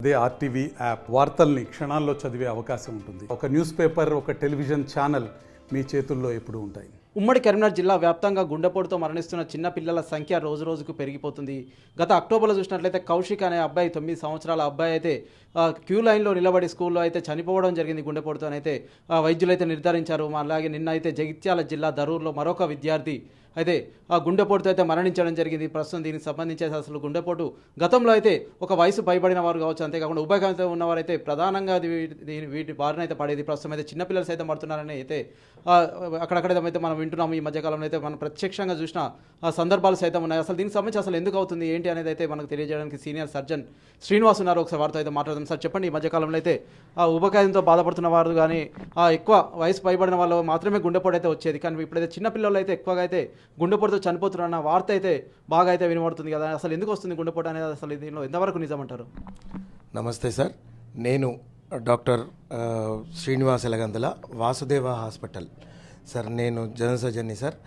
అదే RTV app వార్తల్ని క్షణాల్లో చదివే అవకాశం ఉంటుంది. ఒక న్యూస్ పేపర్, ఒక టెలివిజన్ ఛానల్ మీ చేతుల్లో ఎప్పుడూ ఉంటాయి. ఉమ్మడి కరీంనగర్ జిల్లా వ్యాప్తంగా గుండెపోటుతో మరణిస్తున్న చిన్న పిల్లల సంఖ్య రోజురోజుకు పెరిగిపోతుంది. గత అక్టోబర్లో చూసినట్లయితే కౌశిక్ అనే అబ్బాయి 9 సంవత్సరాల అబ్బాయి అయితే క్యూ లైన్లో నిలబడి స్కూల్లో అయితే చనిపోవడం జరిగింది. గుండెపోటుతోనైతే వైద్యులు అయితే నిర్ధారించారు. అలాగే నిన్న అయితే జగిత్యాల జిల్లా దరూర్లో మరొక విద్యార్థి అయితే ఆ గుండెపోటుతో అయితే మరణించడం జరిగింది. ప్రస్తుతం దీనికి సంబంధించి అసలు గుండెపోటు గతంలో అయితే ఒక వయసు పైబడిన వారు కావచ్చు, అంతేకాకుండా ఉభయకాంతో ఉన్నవారైతే ప్రధానంగా వీటి బారిన అయితే పడేది. ప్రస్తుతం అయితే చిన్నపిల్లలు సైతం పడుతున్నారని అయితే అక్కడక్కడైతే మనం వింటున్నాము. ఈ మధ్యకాలంలో అయితే మనం ప్రత్యక్షంగా చూసిన సందర్భాలు సైతం ఉన్నాయి. అసలు దీనికి సంబంధించి అసలు ఎందుకు అవుతుంది ఏంటి అనేది అయితే మనకు తెలియజేయడానికి సీనియర్ సర్జన్ శ్రీనివాస్ ఉన్నారు. ఒకసారి వారితో అయితే మాట్లాడదాం. సార్ చెప్పండి, ఈ మధ్యకాలంలో అయితే ఉబకాయంతో బాధపడుతున్న వారు కానీ ఎక్కువ వయసు పైబడిన వాళ్ళు మాత్రమే గుండెపోటు అయితే వచ్చేది, కానీ ఇప్పుడైతే చిన్నపిల్లలు అయితే ఎక్కువగా అయితే గుండెపోటుతో చనిపోతున్న వార్త అయితే బాగా అయితే వినబడుతుంది కదా. అసలు ఎందుకు వస్తుంది గుండెపోటు అనేది, అసలు దీనిలో ఎంతవరకు నిజమంటారు? నమస్తే సార్, నేను doctor Srinivas Elagandula, Vasudeva hospital sir. నేను జనరల్ సర్జన్ని సార్.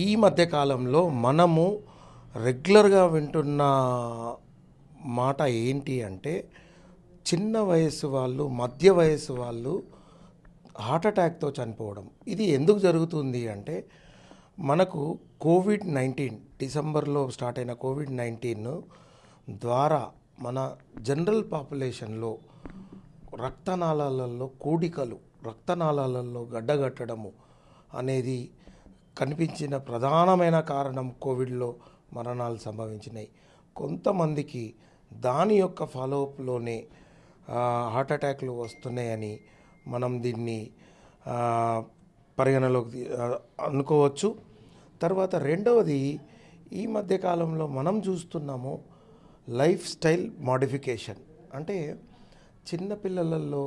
ఈ మధ్యకాలంలో మనము రెగ్యులర్గా వింటున్న మాట ఏంటి అంటే, చిన్న వయసు వాళ్ళు, మధ్య వయసు వాళ్ళు హార్ట్ అటాక్తో చనిపోవడం. ఇది ఎందుకు జరుగుతుంది అంటే, మనకు కోవిడ్-19 డిసెంబర్లో స్టార్ట్ అయిన కోవిడ్-19 ద్వారా మన జనరల్ పాపులేషన్లో రక్తనాళాలలో కూడికలు, రక్తనాళాలలో గడ్డగట్టడము అనేది కనిపించిన ప్రధానమైన కారణం. కోవిడ్లో మరణాలు సంభవించినాయి. కొంతమందికి దాని యొక్క ఫాలోఅప్లోనే హార్ట్ అటాక్లు వస్తున్నాయని మనం దీన్ని పరిగణలోకి అనుకోవచ్చు. తర్వాత రెండవది, ఈ మధ్యకాలంలో మనం చూస్తున్నాము లైఫ్ స్టైల్ మోడిఫికేషన్. అంటే చిన్నపిల్లలలో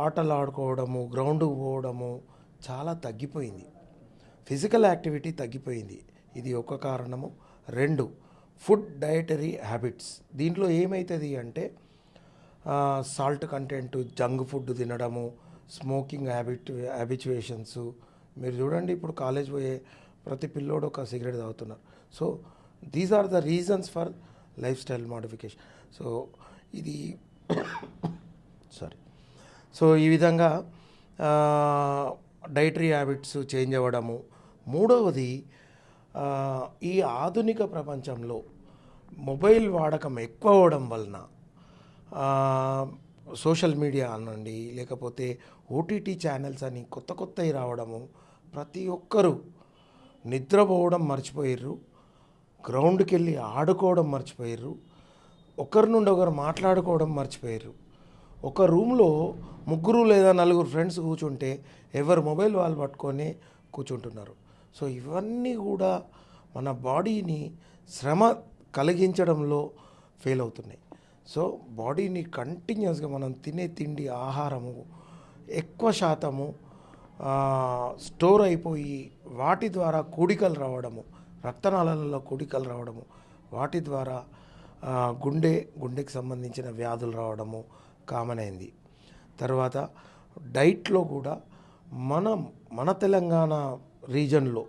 ఆటలు ఆడుకోవడము, గ్రౌండ్కి పోవడము చాలా తగ్గిపోయింది. ఫిజికల్ యాక్టివిటీ తగ్గిపోయింది. ఇది ఒక కారణము. రెండు, ఫుడ్ డయటరీ హ్యాబిట్స్. దీంట్లో ఏమవుతుంది అంటే సాల్ట్ కంటెంట్, జంక్ ఫుడ్ తినడము, స్మోకింగ్ హ్యాబిచువేషన్స్. మీరు చూడండి, ఇప్పుడు కాలేజ్ పోయే ప్రతి పిల్లోడు ఒక సిగరెట్ తాగుతున్నారు. So these are the reasons for lifestyle modification. So ఇది సో ఈ విధంగా డైటరీ హ్యాబిట్స్ చేంజ్ అవ్వడము. మూడవది, ఈ ఆధునిక ప్రపంచంలో మొబైల్ వాడకం ఎక్కువ అవ్వడం వలన, సోషల్ మీడియా అనండి, లేకపోతే ఓటీటీ ఛానల్స్ అని కొత్తవి రావడము, ప్రతి ఒక్కరూ నిద్రపోవడం మర్చిపోయారు, గ్రౌండ్కి వెళ్ళి ఆడుకోవడం మర్చిపోయారు, ఒకరి నుండి ఒకరు మాట్లాడుకోవడం మర్చిపోయారు. ఒక రూమ్లో 3 లేదా 4 ఫ్రెండ్స్ కూర్చుంటే ఎవరు మొబైల్ వాళ్ళు పట్టుకొని కూర్చుంటున్నారు. సో ఇవన్నీ కూడా మన బాడీని శ్రమ కలిగించడంలో ఫెయిల్ అవుతున్నాయి. సో బాడీని కంటిన్యూస్గా మనం తినే తిండి, ఆహారము ఎక్కువ శాతము స్టోర్ అయిపోయి వాటి ద్వారా కూడికలు రావడము, రక్తనాళాలలో కూడికలు రావడము, వాటి ద్వారా గుండెకి సంబంధించిన వ్యాధులు రావడము కామన్ అయింది. తర్వాత డైట్లో కూడా మన తెలంగాణ రీజన్లో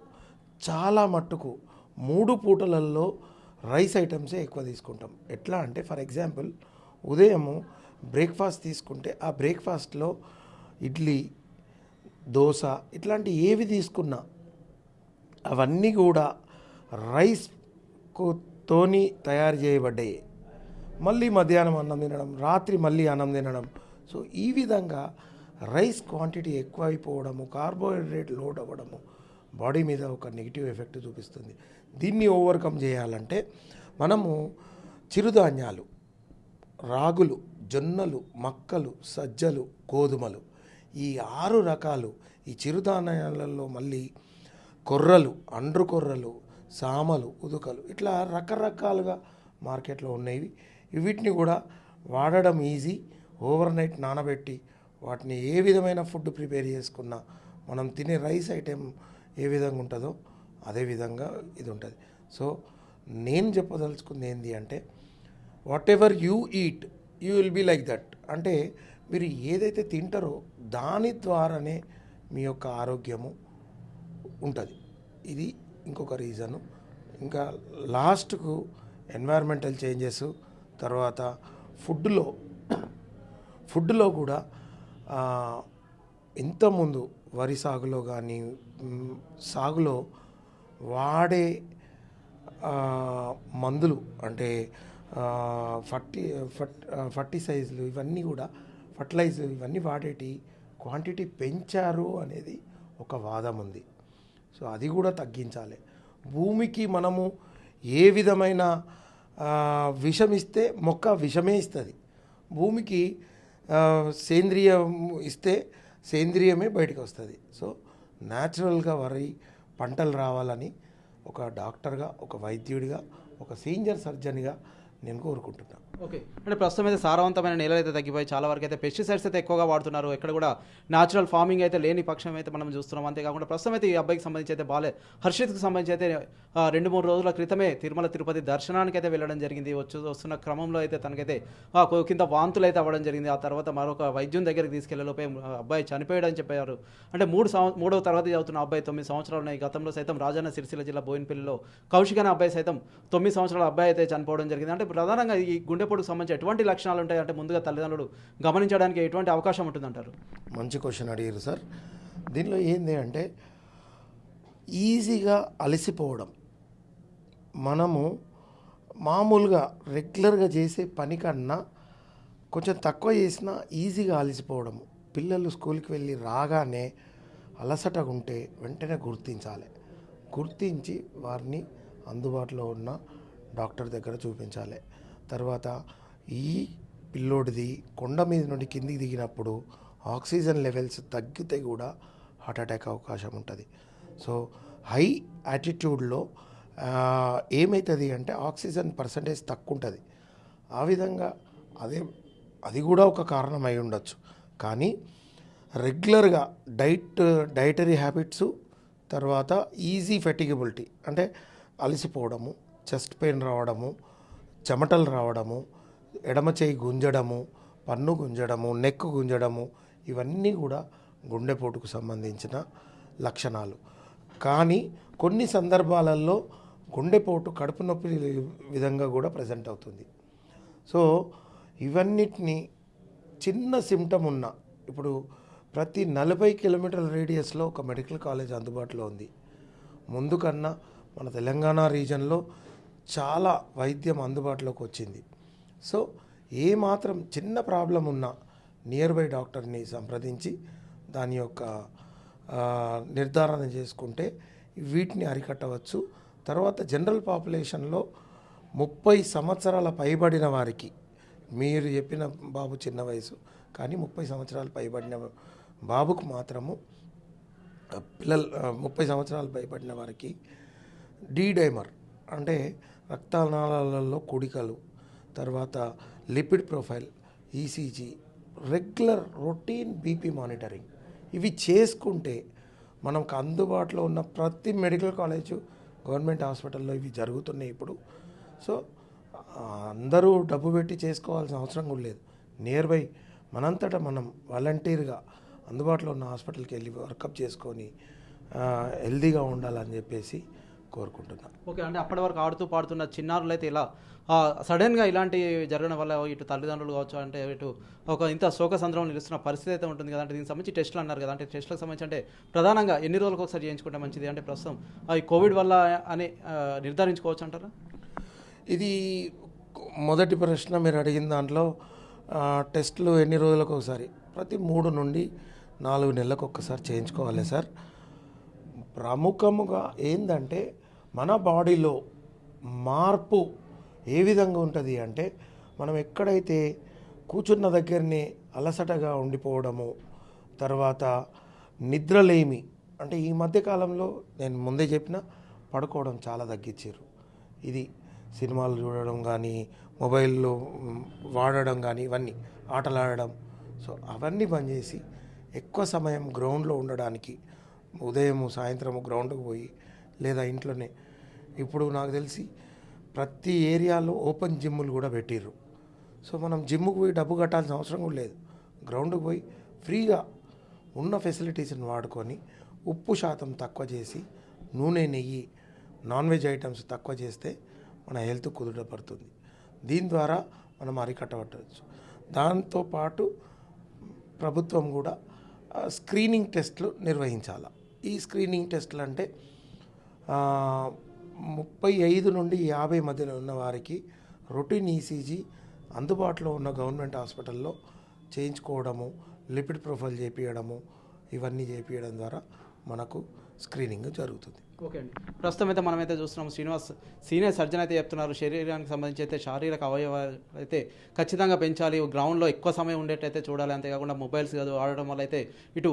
చాలా మట్టుకు 3 పూటలలో రైస్ ఐటమ్సే ఎక్కువ తీసుకుంటాం. ఎట్లా అంటే, ఫర్ ఎగ్జాంపుల్, ఉదయము బ్రేక్ఫాస్ట్ తీసుకుంటే ఆ బ్రేక్ఫాస్ట్లో ఇడ్లీ, దోశ ఇట్లాంటి ఏవి తీసుకున్నా అవన్నీ కూడా రైస్తోని తయారు చేయబడ్డాయి. మళ్ళీ మధ్యాహ్నం అన్నం తినడం, రాత్రి మళ్ళీ అన్నం తినడం. సో ఈ విధంగా రైస్ క్వాంటిటీ ఎక్కువ అయిపోవడము, కార్బోహైడ్రేట్ లోడ్ అవ్వడము బాడీ మీద ఒక నెగిటివ్ ఎఫెక్ట్ చూపిస్తుంది. దీన్ని ఓవర్కమ్ చేయాలంటే మనము చిరుధాన్యాలు, రాగులు, జొన్నలు, మక్కలు, సజ్జలు, గోధుమలు, ఈ 6 రకాలు, ఈ చిరుధాన్యాలలో మళ్ళీ కొర్రలు, అండ్రు కొర్రలు, సామలు, ఉదుకలు, ఇట్లా రకరకాలుగా మార్కెట్లో ఉన్నాయి. వీటిని కూడా వాడడం ఈజీ. ఓవర్ నైట్ నానబెట్టి వాటిని ఏ విధమైన ఫుడ్ ప్రిపేర్ చేసుకున్నా, మనం తినే రైస్ ఐటెం ఏ విధంగా ఉంటుందో అదే విధంగా ఇది ఉంటుంది. సో నేను చెప్పదలుచుకుంది ఏంటి అంటే, whatever you eat you will be like that. అంటే మీరు ఏదైతే తింటారో దాని ద్వారానే మీ యొక్క ఆరోగ్యము ఉంటుంది. ఇది ఇంకొక రీజను. ఇంకా లాస్ట్కు ఎన్వైర్మెంటల్ చేంజెస్, తర్వాత ఫుడ్లో కూడా ఇంతకుముందు వరి సాగులో కానీ సాగులో వాడే మందులు అంటే ఫర్టిసైజ్లు ఇవన్నీ కూడా ఫర్టిలైజర్ ఇవన్నీ వాడేటి క్వాంటిటీ పెంచారు అనేది ఒక వాదం ఉంది. సో అది కూడా తగ్గించాలి. భూమికి మనము ఏ విధమైన విషం ఇస్తే మొక్క విషమే ఇస్తుంది. భూమికి సేంద్రియం ఇస్తే సేంద్రియమే బయటకు వస్తుంది. సో న్యాచురల్గా వరి పంటలు రావాలని ఒక డాక్టర్గా, ఒక వైద్యుడిగా, ఒక సీనియర్ సర్జన్గా నేను కోరుకుంటున్నాను. ఓకే, అంటే ప్రస్తుతం అయితే సారవంతమైన నేలలు అయితే తగ్గిపోయి చాలా వరకు అయితే పెస్టిసైడ్స్ అయితే ఎక్కువగా వాడుతున్నారు. ఎక్కడ కూడా న్యాచురల్ ఫార్మింగ్ అయితే లేని పక్షం అయితే మనం చూస్తున్నాం. అంతేకాకుండా ప్రస్తుతం అయితే ఈ అబ్బాయికి సంబంధించి అయితే హర్షిత్కి సంబంధించి అయితే 2-3 రోజుల క్రితమే తిరుమల తిరుపతి దర్శనానికి అయితే వెళ్ళడం జరిగింది. వస్తున్న క్రమంలో అయితే తనకైతే కింద వాంతులు అయితే అవ్వడం జరిగింది. ఆ తర్వాత మరొక వైద్యం దగ్గరికి తీసుకెళ్లేలోపే అబ్బాయి చనిపోయాడని చెప్పారు. అంటే 3వ తరగతి చదువుతున్న అబ్బాయి 9 సంవత్సరాలు ఉన్నాయి. గతంలో సైతం రాజన్న సిరిసిల్ల జిల్లా బోయినపల్లిలో కౌశిక్ అనే అబ్బాయి సైతం 9 సంవత్సరాల అబ్బాయి అయితే చనిపోవడం జరిగింది. అంటే ప్రధానంగా ఈ గుండెపోటుకు సంబంధించి ఎటువంటి లక్షణాలు ఉంటాయి అంటే ముందుగా తల్లిదండ్రులు గమనించడానికి ఎటువంటి అవకాశం ఉంటుందంటారు? మంచి క్వశ్చన్ అడిగారు సార్. దీనిలో ఏంది అంటే ఈజీగా అలసిపోవడం. మనము మామూలుగా రెగ్యులర్గా చేసే పని కన్నా కొంచెం తక్కువ చేసినా ఈజీగా అలసిపోవడము. పిల్లలు స్కూల్కి వెళ్ళి రాగానే అలసటగా ఉంటే వెంటనే గుర్తించి వారిని అందుబాటులో ఉన్న డాక్టర్ దగ్గర చూపించాలి. తర్వాత ఈ పిల్లోడిది కొండ మీద నుండి కిందికి దిగినప్పుడు ఆక్సిజన్ లెవెల్స్ తగ్గితే కూడా హార్ట్ అటాక్ అవకాశం ఉంటుంది. సో హై యాటిట్యూడ్లో ఏమవుతుంది అంటే ఆక్సిజన్ పర్సంటేజ్ తక్కువ ఉంటుంది. ఆ విధంగా అది కూడా ఒక కారణం అయి ఉండొచ్చు. కానీ రెగ్యులర్గా డైటరీ హ్యాబిట్స్, తర్వాత ఈజీ ఫెటిగబిలిటీ అంటే అలసిపోవడము, చెస్ట్ పెయిన్ రావడము, చెమటలు రావడము, ఎడమ చేయి గుంజడము, పన్ను గుంజడము, నెక్ గుంజడము, ఇవన్నీ కూడా గుండెపోటుకు సంబంధించిన లక్షణాలు. కానీ కొన్ని సందర్భాలలో గుండెపోటు కడుపు నొప్పి విధంగా కూడా ప్రజెంట్ అవుతుంది. సో ఇవన్నిటిని చిన్న సిమ్టమ్ ఉన్న ఇప్పుడు ప్రతి 40 కిలోమీటర్ల రేడియస్లో ఒక మెడికల్ కాలేజ్ అందుబాటులో ఉంది. ముందు కన్నా మన తెలంగాణ రీజన్లో చాలా వైద్యం అందుబాటులోకి వచ్చింది. సో ఏ మాత్రం చిన్న ప్రాబ్లం ఉన్నా నియర్ బై డాక్టర్ని సంప్రదించి దాని యొక్క నిర్ధారణ చేసుకుంటే వీటిని అరికట్టవచ్చు. తర్వాత జనరల్ పాపులేషన్లో 30 సంవత్సరాల పైబడిన వారికి, మీరు చెప్పిన బాబు చిన్న వయసు కానీ 30 సంవత్సరాలు పైబడిన బాబుకు మాత్రము 30 సంవత్సరాలు పైబడిన వారికి డైమర్ అంటే రక్తనాళాలలో కుడికలు, తర్వాత lipid profile, ECG, regular routine BP monitoring ఇవి చేసుకుంటే మనకు అందుబాటులో ఉన్న ప్రతి మెడికల్ కాలేజు, గవర్నమెంట్ హాస్పిటల్లో ఇవి జరుగుతున్నాయి ఇప్పుడు. సో అందరూ డబ్బు పెట్టి చేసుకోవాల్సిన అవసరం కూడా లేదు. నియర్ బై మనంతటా మనం వాలంటీర్గా అందుబాటులో ఉన్న హాస్పిటల్కి వెళ్ళి వర్కప్ చేసుకొని హెల్దీగా ఉండాలని చెప్పేసి కోరుకుంటున్నాను. ఓకే, అంటే అప్పటి వరకు ఆడుతూ పాడుతున్న చిన్నారులు అయితే ఇలా సడన్గా ఇలాంటి జరగడం వల్ల ఇటు తల్లిదండ్రులు కావచ్చు, అంటే ఇటు ఇంత శోక సంద్రం నిలుస్తున్న పరిస్థితి అయితే ఉంటుంది కదా. అంటే దీనికి సంబంధించి టెస్టులు అన్నారు కదా, అంటే టెస్టులకు సంబంధించి అంటే ప్రధానంగా ఎన్ని రోజులకు ఒకసారి చేయించుకుంటే మంచిది? అంటే ప్రస్తుతం ఈ కోవిడ్ వల్ల అని నిర్ధారించుకోవచ్చు అంటారా? ఇది మొదటి ప్రశ్న మీరు అడిగిన దాంట్లో టెస్టులు ఎన్ని రోజులకు ఒకసారి, ప్రతి 3 నుండి 4 నెలలకు ఒక్కసారి చేయించుకోవాలి సార్. ప్రముఖముగా ఏంటంటే మన బాడీలో మార్పు ఏ విధంగా ఉంటుంది అంటే, మనం ఎక్కడైతే కూర్చున్న దగ్గరనే అలసటగా ఉండిపోవడము, తర్వాత నిద్రలేమి, అంటే ఈ మధ్యకాలంలో నేను ముందే చెప్పిన పడుకోవడం చాలా తగ్గించారు. ఇది సినిమాలు చూడడం కానీ, మొబైల్లో వాడడం కానీ, ఇవన్నీ ఆటలు ఆడడం, సో అవన్నీ బంద్ చేసి ఎక్కువ సమయం గ్రౌండ్లో ఉండడానికి, ఉదయం సాయంత్రం గ్రౌండ్కి పోయి లేదా ఇంట్లోనే, ఇప్పుడు నాకు తెలిసి ప్రతి ఏరియాలో ఓపెన్ జిమ్ములు కూడా పెట్టిర్రు. సో మనం జిమ్ముకు పోయి డబ్బు కట్టాల్సిన అవసరం కూడా లేదు. గ్రౌండ్కి పోయి ఫ్రీగా ఉన్న ఫెసిలిటీస్ని వాడుకొని ఉప్పు శాతం తక్కువ చేసి, నూనె, నెయ్యి, నాన్ వెజ్ ఐటమ్స్ తక్కువ చేస్తే మన హెల్త్ కుదుటపడుతుంది. దీని ద్వారా మనం అరికట్టవచ్చు. దాంతోపాటు ప్రభుత్వం కూడా స్క్రీనింగ్ టెస్ట్లు నిర్వహించాలి. ఈ స్క్రీనింగ్ టెస్ట్లు అంటే 35 నుండి 50 మధ్యలో ఉన్న వారికి రొటీన్ ఈసీజీ అందుబాటులో ఉన్న గవర్నమెంట్ హాస్పిటల్లో చేయించుకోవడము, లిపిడ్ ప్రొఫైల్ చేయించడము, ఇవన్నీ చేయించడం ద్వారా మనకు స్క్రీనింగ్ జరుగుతుంది. ఓకే అండి. ప్రస్తుతం అయితే మనమైతే చూస్తున్నాం శ్రీనివాస్ సీనియర్ సర్జన్ అయితే చెప్తున్నారు శరీరానికి సంబంధించి అయితే శారీరక అవయవాలు అయితే ఖచ్చితంగా పెంచాలి, గ్రౌండ్లో ఎక్కువ సమయం ఉండేటైతే చూడాలి, అంతేకాకుండా మొబైల్స్ వాడడం వల్ల అయితే ఇటు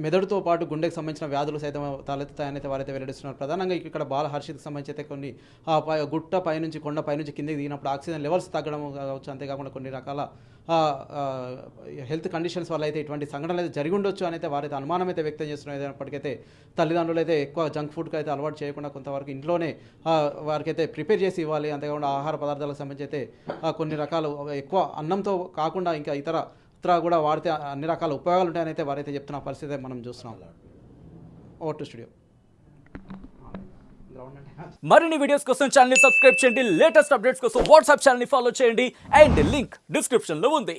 మెదడుతో పాటు గుండెకి సంబంధించిన వ్యాధులు సైతం తలెత్తుతాయని అయితే వారైతే వెల్లడిస్తున్నారు. ప్రధానంగా ఇక్కడ బాల హర్షిత్కి సంబంధించి అయితే కొన్ని గుట్ట పైనుంచి కొండ పైనుంచి కిందికి దిగినప్పుడు ఆక్సిజన్ లెవెల్స్ తగ్గడం కావచ్చు, అంతేకాకుండా కొన్ని రకాల హెల్త్ కండిషన్స్ వల్ల అయితే ఇటువంటి సంఘటనలు అయితే జరిగి ఉండొచ్చు అని అయితే వారైతే అనుమానం అయితే వ్యక్తం చేస్తున్నారు. అయినప్పటికైతే తల్లిదండ్రులు అయితే ఎక్కువ జంక్ ఫుడ్కి అయితే అలవాటు చేయకుండా కొంతవరకు ఇంట్లోనే వారికైతే ప్రిపేర్ చేసి ఇవ్వాలి, అంతేకాకుండా ఆహార పదార్థాలకు సంబంధించి అయితే కొన్ని రకాలు ఎక్కువ అన్నంతో కాకుండా ఇంకా ఇతర కూడా వాడితే అన్ని రకాల ఉపయోగాలు ఉంటాయని అయితే వారైతే చెప్తున్న పరిస్థితి మనం చూస్తున్నాం. Over to studio. మరిన్ని వీడియోస్ కోసం ఛానల్ ని సబ్స్క్రైబ్ చేయండి, లేటెస్ట్ అప్డేట్స్ కోసం వాట్సాప్ ఛానల్ ని ఫాలో చేయండి అండ్ లింక్ డిస్క్రిప్షన్ లో ఉంది.